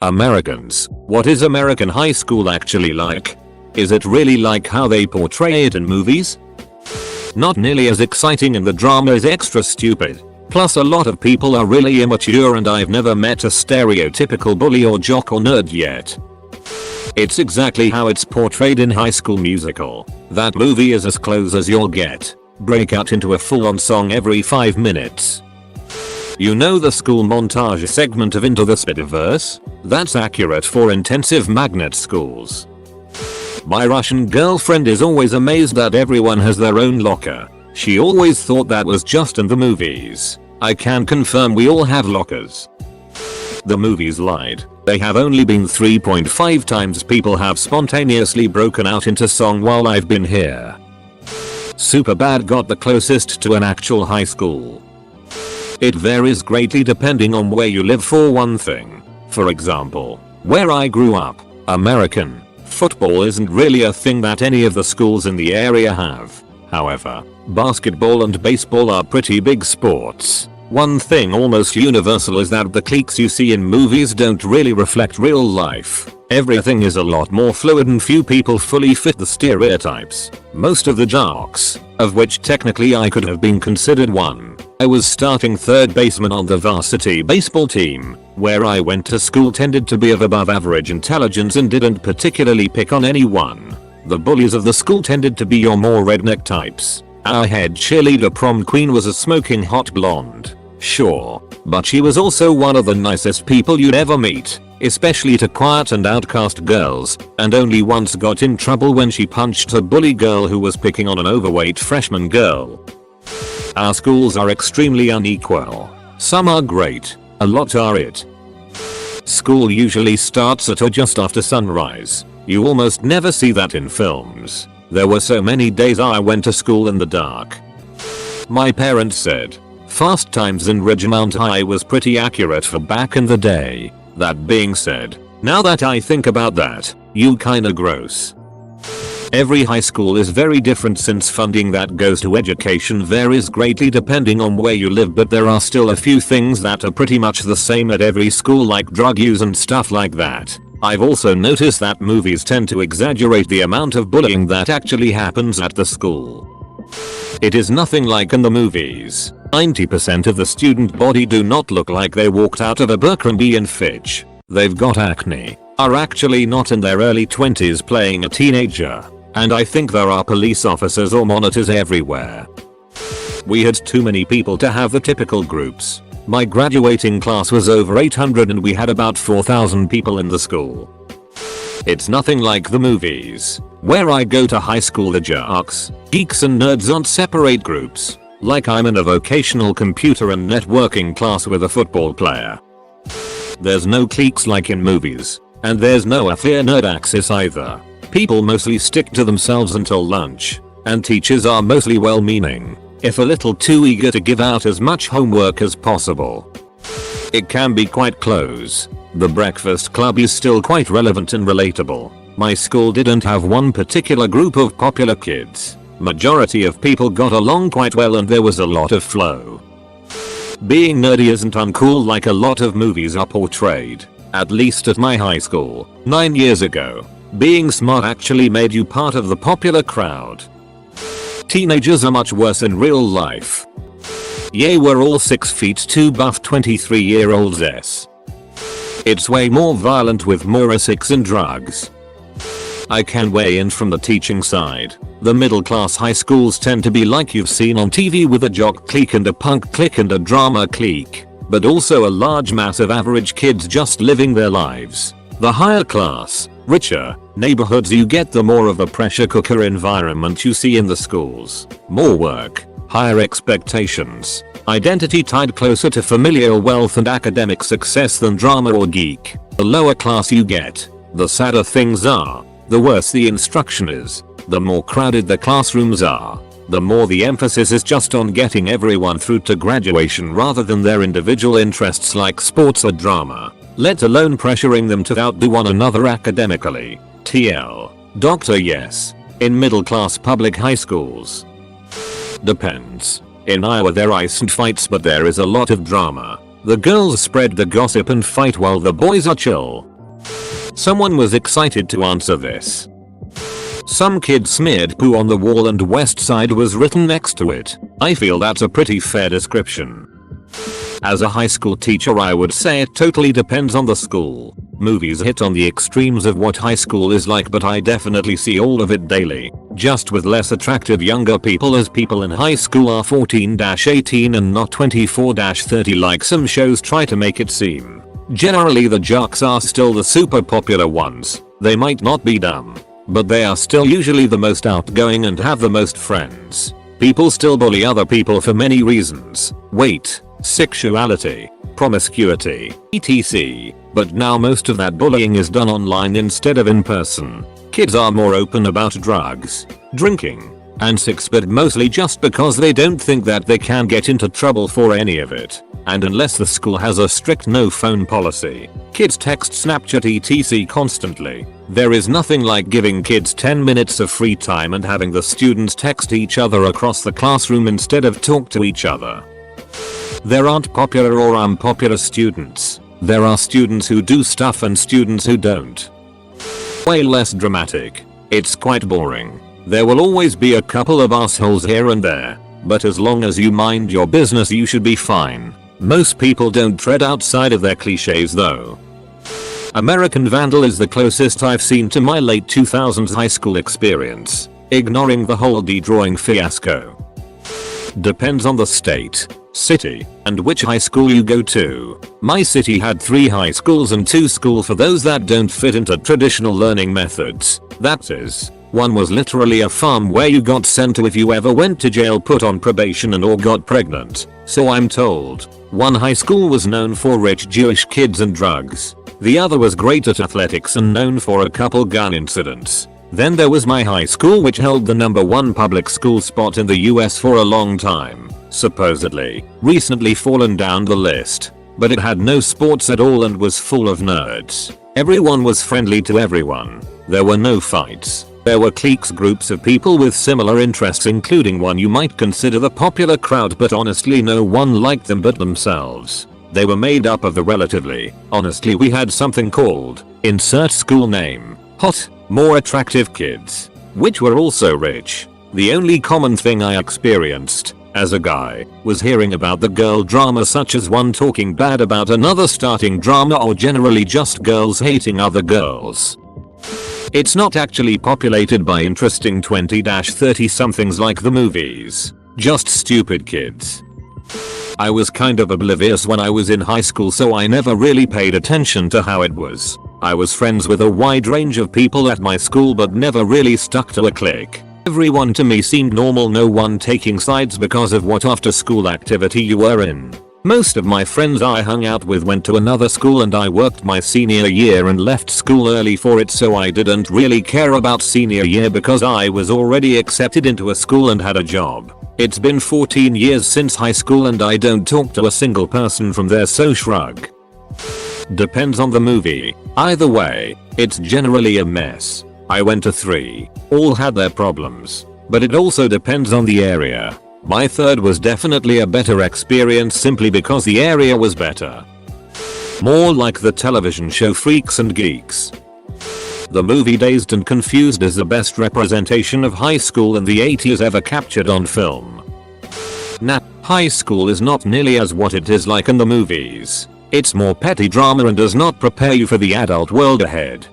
Americans, what is American high school actually like? Is it really like how they portray it in movies? Not nearly as exciting and the drama is extra stupid. Plus a lot of people are really immature and I've never met a stereotypical bully or jock or nerd yet. It's exactly how it's portrayed in High School Musical. That movie is as close as you'll get. Break out into a full-on song every 5 minutes. You know the school montage segment of Into the Spider-Verse? That's accurate for intensive magnet schools. My Russian girlfriend is always amazed that everyone has their own locker. She always thought that was just in the movies. I can confirm we all have lockers. The movies lied. They have only been 3.5 times people have spontaneously broken out into song while I've been here. Superbad got the closest to an actual high school. It varies greatly depending on where you live for one thing. For example, where I grew up, American football isn't really a thing that any of the schools in the area have. However, basketball and baseball are pretty big sports. One thing almost universal is that the cliques you see in movies don't really reflect real life. Everything is a lot more fluid and few people fully fit the stereotypes. Most of the jocks, of which technically I could have been considered one. I was starting third baseman on the varsity baseball team, where I went to school, tended to be of above average intelligence and didn't particularly pick on anyone. The bullies of the school tended to be your more redneck types. Our head cheerleader prom queen was a smoking hot blonde. Sure, but she was also one of the nicest people you'd ever meet, especially to quiet and outcast girls, and only once got in trouble when she punched a bully girl who was picking on an overweight freshman girl. Our schools are extremely unequal. Some are great, a lot are it. School usually starts at or just after sunrise. You almost never see that in films. There were so many days I went to school in the dark. My parents said, fast times in Ridgemount High was pretty accurate for back in the day. That being said, now that I think about that, you kinda gross. Every high school is very different since funding that goes to education varies greatly depending on where you live, but there are still a few things that are pretty much the same at every school, like drug use and stuff like that. I've also noticed that movies tend to exaggerate the amount of bullying that actually happens at the school. It is nothing like in the movies. 90% of the student body do not look like they walked out of Abercrombie & Fitch. They've got acne, are actually not in their early 20s playing a teenager, and I think there are police officers or monitors everywhere. We had too many people to have the typical groups. My graduating class was over 800 and we had about 4,000 people in the school. It's nothing like the movies. Where I go to high school, the jocks, geeks and nerds aren't separate groups. Like I'm in a vocational computer and networking class with a football player. There's no cliques like in movies. And there's no a fear nerd axis either. People mostly stick to themselves until lunch. And teachers are mostly well-meaning, if a little too eager to give out as much homework as possible. It can be quite close. The breakfast club is still quite relevant and relatable. My school didn't have one particular group of popular kids. Majority of people got along quite well and there was a lot of flow. Being nerdy isn't uncool like a lot of movies are portrayed. At least at my high school, 9 years ago, being smart actually made you part of the popular crowd. Teenagers are much worse in real life. Yay, we're all 6 feet 2 buff 23-year-olds. It's way more violent with more sex and drugs. I can weigh in from the teaching side. The middle class high schools tend to be like you've seen on TV, with a jock clique and a punk clique and a drama clique, but also a large mass of average kids just living their lives. The higher class, richer neighborhoods you get, the more of a pressure cooker environment you see in the schools. More work, higher expectations, identity tied closer to familial wealth and academic success than drama or geek. The lower class you get, the sadder things are, the worse the instruction is, the more crowded the classrooms are, the more the emphasis is just on getting everyone through to graduation rather than their individual interests like sports or drama, let alone pressuring them to outdo one another academically. TL. Doctor, yes. In middle class public high schools. Depends. In Iowa there isn't fights, but there is a lot of drama. The girls spread the gossip and fight while the boys are chill. Someone was excited to answer this. Some kid smeared poo on the wall and West Side was written next to it. I feel that's a pretty fair description. As a high school teacher, I would say it totally depends on the school. Movies hit on the extremes of what high school is like, but I definitely see all of it daily, just with less attractive younger people, as people in high school are 14-18 and not 24-30 like some shows try to make it seem. Generally the jocks are still the super popular ones. They might not be dumb, but they are still usually the most outgoing and have the most friends. People still bully other people for many reasons: weight, sexuality, promiscuity, etc. But now most of that bullying is done online instead of in person. Kids are more open about drugs, drinking, and sex, but mostly just because they don't think that they can get into trouble for any of it. And unless the school has a strict no phone policy, kids text, Snapchat, etc. constantly. There is nothing like giving kids 10 minutes of free time and having the students text each other across the classroom instead of talk to each other. There aren't popular or unpopular students. There are students who do stuff and students who don't. Way less dramatic. It's quite boring. There will always be a couple of assholes here and there, but as long as you mind your business you should be fine. Most people don't tread outside of their cliches though. American Vandal is the closest I've seen to my late 2000s high school experience, ignoring the whole drawing fiasco. Depends on the state, city, and which high school you go to. My city had 3 high schools and 2 schools for those that don't fit into traditional learning methods. That is, one was literally a farm where you got sent to if you ever went to jail, put on probation, and or got pregnant. So I'm told. One high school was known for rich Jewish kids and drugs. The other was great at athletics and known for a couple gun incidents. Then there was my high school, which held the #1 public school spot in the US for a long time. Supposedly, recently fallen down the list. But it had no sports at all and was full of nerds. Everyone was friendly to everyone. There were no fights. There were cliques, groups of people with similar interests, including one you might consider the popular crowd, but honestly no one liked them but themselves. They were made up of the relatively, honestly, we had something called, insert school name, hot, more attractive kids, which were also rich. The only common thing I experienced, as a guy, was hearing about the girl drama, such as one talking bad about another, starting drama, or generally just girls hating other girls. It's not actually populated by interesting 20-30 somethings like the movies. Just stupid kids. I was kind of oblivious when I was in high school, so I never really paid attention to how it was. I was friends with a wide range of people at my school but never really stuck to a clique. Everyone to me seemed normal, no one taking sides because of what after school activity you were in. Most of my friends I hung out with went to another school and I worked my senior year and left school early for it, so I didn't really care about senior year because I was already accepted into a school and had a job. It's been 14 years since high school and I don't talk to a single person from there, so shrug. Depends on the movie. Either way, it's generally a mess. I went to 3. All had their problems. But it also depends on the area. My third was definitely a better experience simply because the area was better. More like the television show Freaks and Geeks. The movie Dazed and Confused is the best representation of high school in the 80s ever captured on film. Nah, high school is not nearly as what it is like in the movies. It's more petty drama and does not prepare you for the adult world ahead.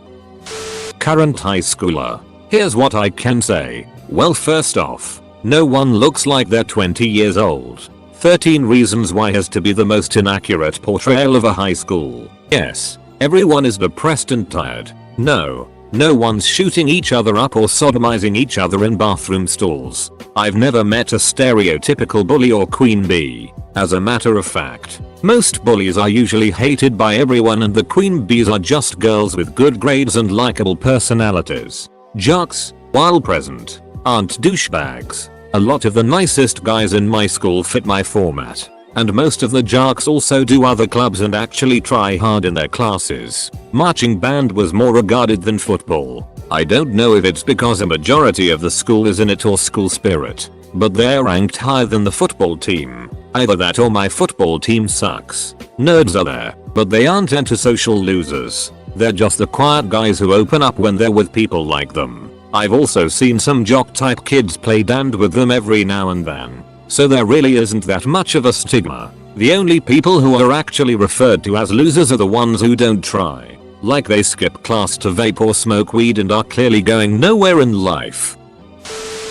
Current high schooler. Here's what I can say. Well, first off, no one looks like they're 20 years old. 13 Reasons Why has to be the most inaccurate portrayal of a high school. Yes, everyone is depressed and tired. No one's shooting each other up or sodomizing each other in bathroom stalls. I've never met a stereotypical bully or queen bee. As a matter of fact, most bullies are usually hated by everyone and the queen bees are just girls with good grades and likable personalities. Jocks, while present, aren't douchebags. A lot of the nicest guys in my school fit my format. And most of the jocks also do other clubs and actually try hard in their classes. Marching band was more regarded than football. I don't know if it's because a majority of the school is in it or school spirit, but they're ranked higher than the football team. Either that or my football team sucks. Nerds are there, but they aren't antisocial losers. They're just the quiet guys who open up when they're with people like them. I've also seen some jock type kids play band with them every now and then. So there really isn't that much of a stigma. The only people who are actually referred to as losers are the ones who don't try. Like they skip class to vape or smoke weed and are clearly going nowhere in life.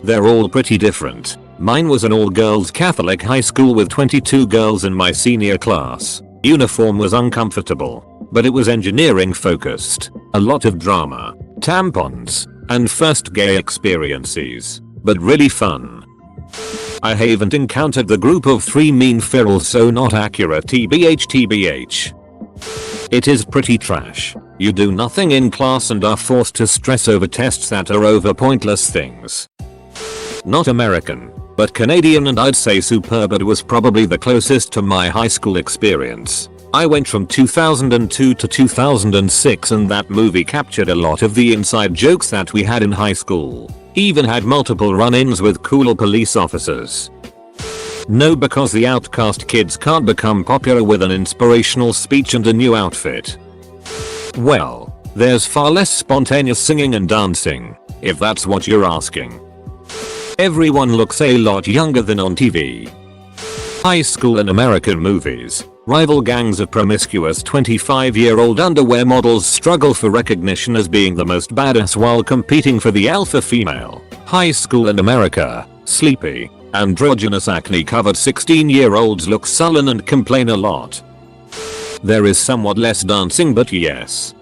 They're all pretty different. Mine was an all-girls Catholic high school with 22 girls in my senior class. Uniform was uncomfortable, but it was engineering focused. A lot of drama, tampons, and first gay experiences, but really fun. I haven't encountered the group of 3 mean ferals, so not accurate, tbh. It is pretty trash. You do nothing in class and are forced to stress over tests that are over pointless things. Not American, but Canadian, and I'd say superb. It was probably the closest to my high school experience. I went from 2002 to 2006 and that movie captured a lot of the inside jokes that we had in high school. Even had multiple run-ins with cool police officers. No, because the outcast kids can't become popular with an inspirational speech and a new outfit. Well, there's far less spontaneous singing and dancing, if that's what you're asking. Everyone looks a lot younger than on TV. High school and American movies. Rival gangs of promiscuous 25-year-old underwear models struggle for recognition as being the most badass while competing for the alpha female. High school in America. Sleepy, androgynous acne-covered 16-year-olds look sullen and complain a lot. There is somewhat less dancing, but yes.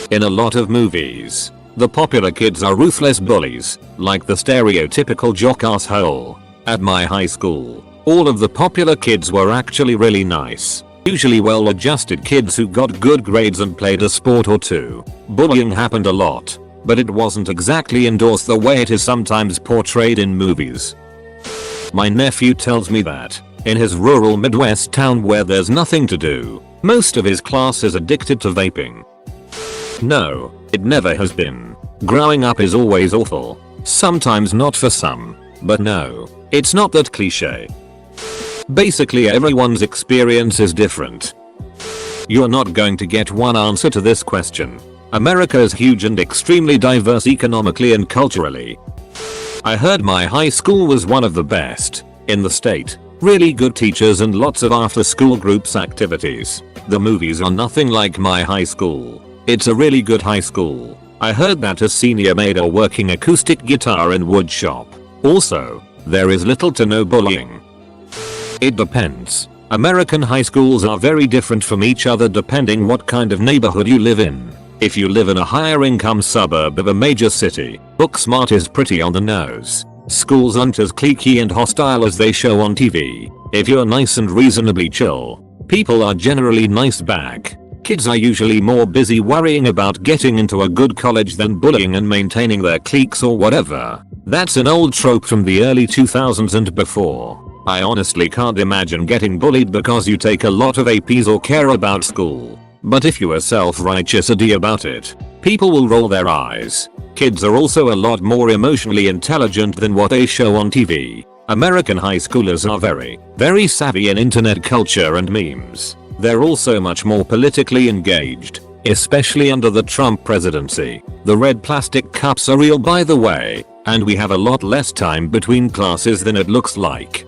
In a lot of movies, the popular kids are ruthless bullies, like the stereotypical jock asshole. At my high school, all of the popular kids were actually really nice, usually well-adjusted kids who got good grades and played a sport or two. Bullying happened a lot, but it wasn't exactly endorsed the way it is sometimes portrayed in movies. My nephew tells me that, in his rural Midwest town where there's nothing to do, most of his class is addicted to vaping. No, it never has been. Growing up is always awful. Sometimes not for some. But no, it's not that cliche. Basically everyone's experience is different. You're not going to get one answer to this question. America is huge and extremely diverse economically and culturally. I heard my high school was one of the best in the state. Really good teachers and lots of after-school groups activities. The movies are nothing like my high school. It's a really good high school. I heard that a senior made a working acoustic guitar in wood shop. Also, there is little to no bullying. It depends. American high schools are very different from each other depending what kind of neighborhood you live in. If you live in a higher income suburb of a major city, book smart is pretty on the nose. Schools aren't as cliquey and hostile as they show on TV. If you're nice and reasonably chill, people are generally nice back. Kids are usually more busy worrying about getting into a good college than bullying and maintaining their cliques or whatever. That's an old trope from the early 2000s and before. I honestly can't imagine getting bullied because you take a lot of APs or care about school. But if you are self-righteous about it, people will roll their eyes. Kids are also a lot more emotionally intelligent than what they show on TV. American high schoolers are very savvy in internet culture and memes. They're also much more politically engaged, especially under the Trump presidency. The red plastic cups are real, by the way, and we have a lot less time between classes than it looks like.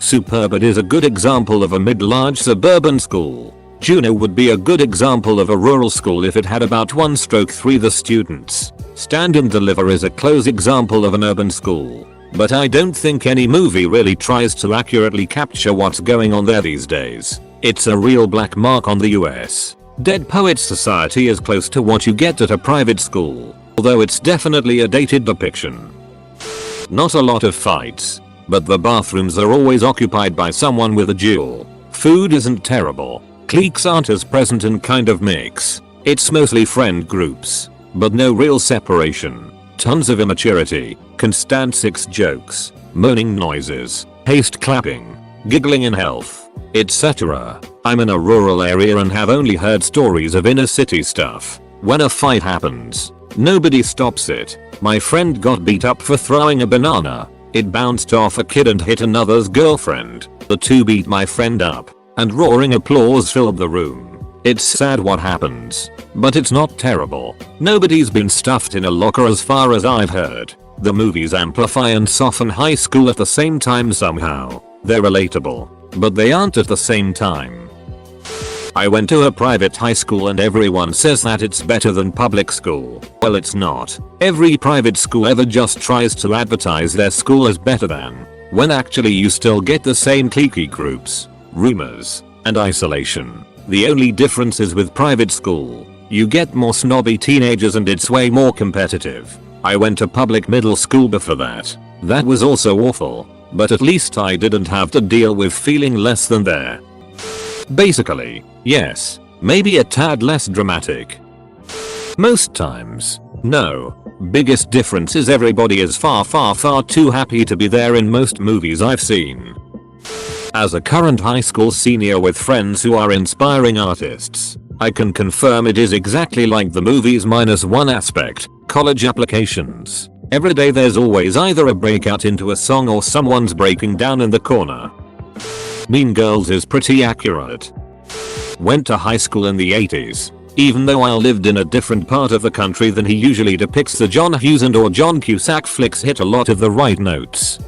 Superb. It is a good example of a mid-large suburban school. Juneau would be a good example of a rural school if it had about 1/3 the students. Stand and Deliver is a close example of an urban school. But I don't think any movie really tries to accurately capture what's going on there these days. It's a real black mark on the US. Dead Poets Society is close to what you get at a private school, although it's definitely a dated depiction. Not a lot of fights, but the bathrooms are always occupied by someone with a duel. Food isn't terrible. Cliques aren't as present and kind of mix. It's mostly friend groups, but no real separation. Tons of immaturity, constant sex jokes, moaning noises, haste clapping, giggling in health, etc. I'm in a rural area and have only heard stories of inner city stuff. When a fight happens, nobody stops it. My friend got beat up for throwing a banana. It bounced off a kid and hit another's girlfriend. The two beat my friend up, and roaring applause filled the room. It's sad what happens, but it's not terrible. Nobody's been stuffed in a locker as far as I've heard. The movies amplify and soften high school at the same time somehow. They're relatable, but they aren't at the same time. I went to a private high school and everyone says that it's better than public school. Well, it's not. Every private school ever just tries to advertise their school as better than, when actually you still get the same cliquey groups, rumors, and isolation. The only difference is with private school, you get more snobby teenagers and it's way more competitive. I went to public middle school before that. That was also awful, but at least I didn't have to deal with feeling less than there. Basically, yes, maybe a tad less dramatic. Most times, no. Biggest difference is everybody is far too happy to be there in most movies I've seen. As a current high school senior with friends who are inspiring artists, I can confirm it is exactly like the movies minus one aspect, college applications. Every day there's always either a breakout into a song or someone's breaking down in the corner. Mean Girls is pretty accurate. Went to high school in the 80s. Even though I lived in a different part of the country than he usually depicts, the John Hughes and or John Cusack flicks hit a lot of the right notes.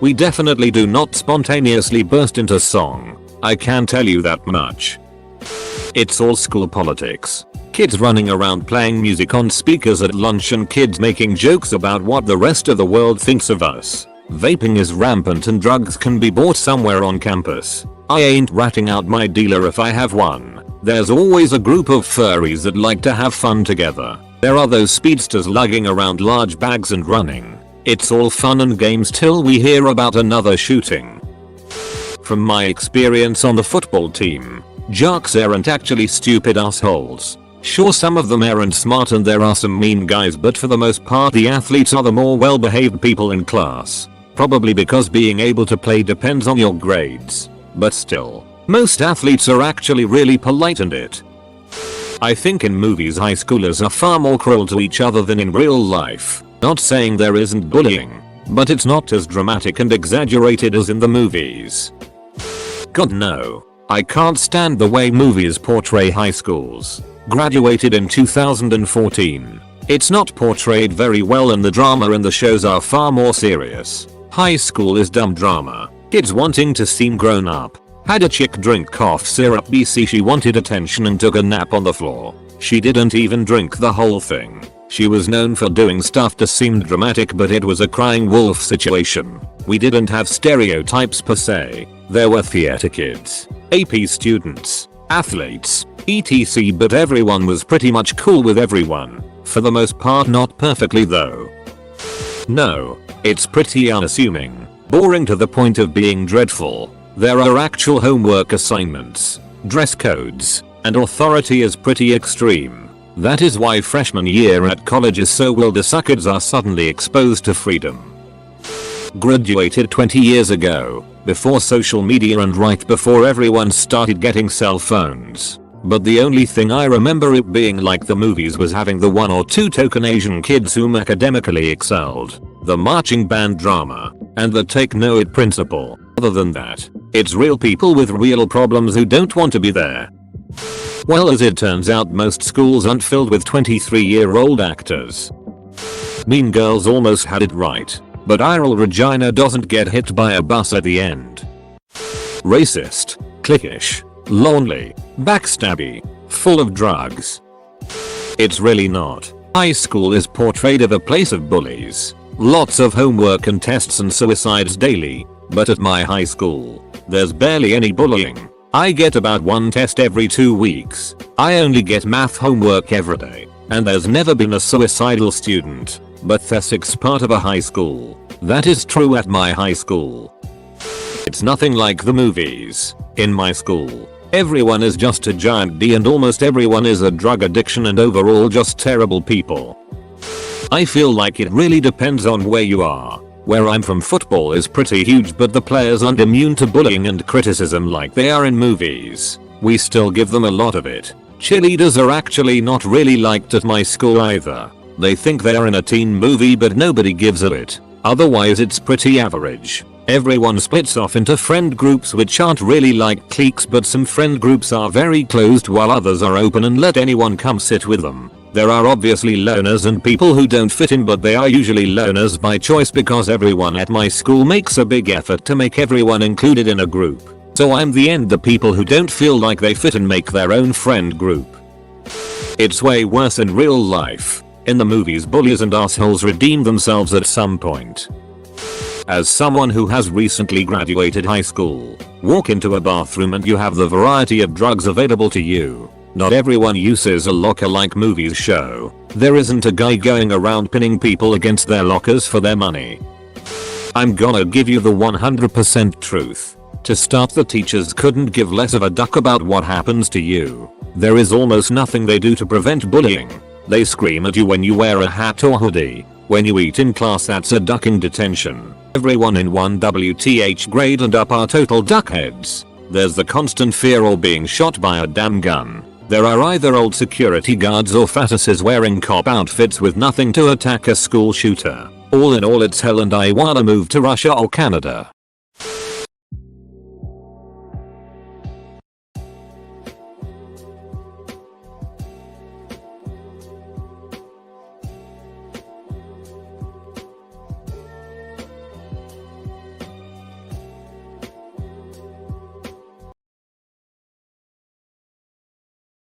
We definitely do not spontaneously burst into song. I can tell you that much. It's all school politics. Kids running around playing music on speakers at lunch and kids making jokes about what the rest of the world thinks of us. Vaping is rampant and drugs can be bought somewhere on campus. I ain't ratting out my dealer if I have one. There's always a group of furries that like to have fun together. There are those speedsters lugging around large bags and running. It's all fun and games till we hear about another shooting. From my experience on the football team, jocks aren't actually stupid assholes. Sure, some of them aren't smart and there are some mean guys, but for the most part the athletes are the more well-behaved people in class. Probably because being able to play depends on your grades. But still, most athletes are actually really polite and it. I think in movies high schoolers are far more cruel to each other than in real life. Not saying there isn't bullying, but it's not as dramatic and exaggerated as in the movies. God no. I can't stand the way movies portray high schools. Graduated in 2014. It's not portrayed very well and the drama in the shows are far more serious. High school is dumb drama. Kids wanting to seem grown up. Had a chick drink cough syrup BC, she wanted attention and took a nap on the floor. She didn't even drink the whole thing. She was known for doing stuff that seemed dramatic, but it was a crying wolf situation. We didn't have stereotypes per se. There were theater kids, AP students, athletes, etc, but everyone was pretty much cool with everyone. For the most part, not perfectly though. No, it's pretty unassuming, boring to the point of being dreadful. There are actual homework assignments, dress codes, and authority is pretty extreme. That is why freshman year at college is so well, the suckers are suddenly exposed to freedom. Graduated 20 years ago, before social media and right before everyone started getting cell phones. But the only thing I remember it being like the movies was having the one or two token Asian kids whom academically excelled, the marching band drama, and the take no it principle. Other than that, it's real people with real problems who don't want to be there. Well, as it turns out, most schools aren't filled with 23-year-old actors. Mean Girls almost had it right, but Iral Regina doesn't get hit by a bus at the end. Racist, cliquish, lonely, backstabby, full of drugs. It's really not. High school is portrayed as a place of bullies, lots of homework and tests and suicides daily, but at my high school, there's barely any bullying. I get about one test every 2 weeks. I only get math homework every day, and there's never been a suicidal student. But that's part of a high school. That is true at my high school. It's nothing like the movies. In my school, everyone is just a giant D and almost everyone is a drug addiction and overall just terrible people. I feel like it really depends on where you are. Where I'm from, football is pretty huge, but the players aren't immune to bullying and criticism like they are in movies. We still give them a lot of it. Cheerleaders are actually not really liked at my school either. They think they're in a teen movie, but nobody gives a shit. Otherwise it's pretty average. Everyone splits off into friend groups which aren't really like cliques, but some friend groups are very closed while others are open and let anyone come sit with them. There are obviously loners and people who don't fit in, but they are usually loners by choice because everyone at my school makes a big effort to make everyone included in a group. So I'm the people who don't feel like they fit and make their own friend group. It's way worse in real life. In the movies, bullies and assholes redeem themselves at some point. As someone who has recently graduated high school, walk into a bathroom and you have the variety of drugs available to you. Not everyone uses a locker like movies show. There isn't a guy going around pinning people against their lockers for their money. I'm gonna give you the 100% truth. To start, the teachers couldn't give less of a duck about what happens to you. There is almost nothing they do to prevent bullying. They scream at you when you wear a hat or hoodie. When you eat in class, that's a ducking detention. Everyone in 1WTH grade and up are total duckheads. There's the constant fear of being shot by a damn gun. There are either old security guards or fattises wearing cop outfits with nothing to attack a school shooter. All in all, it's hell and I wanna move to Russia or Canada.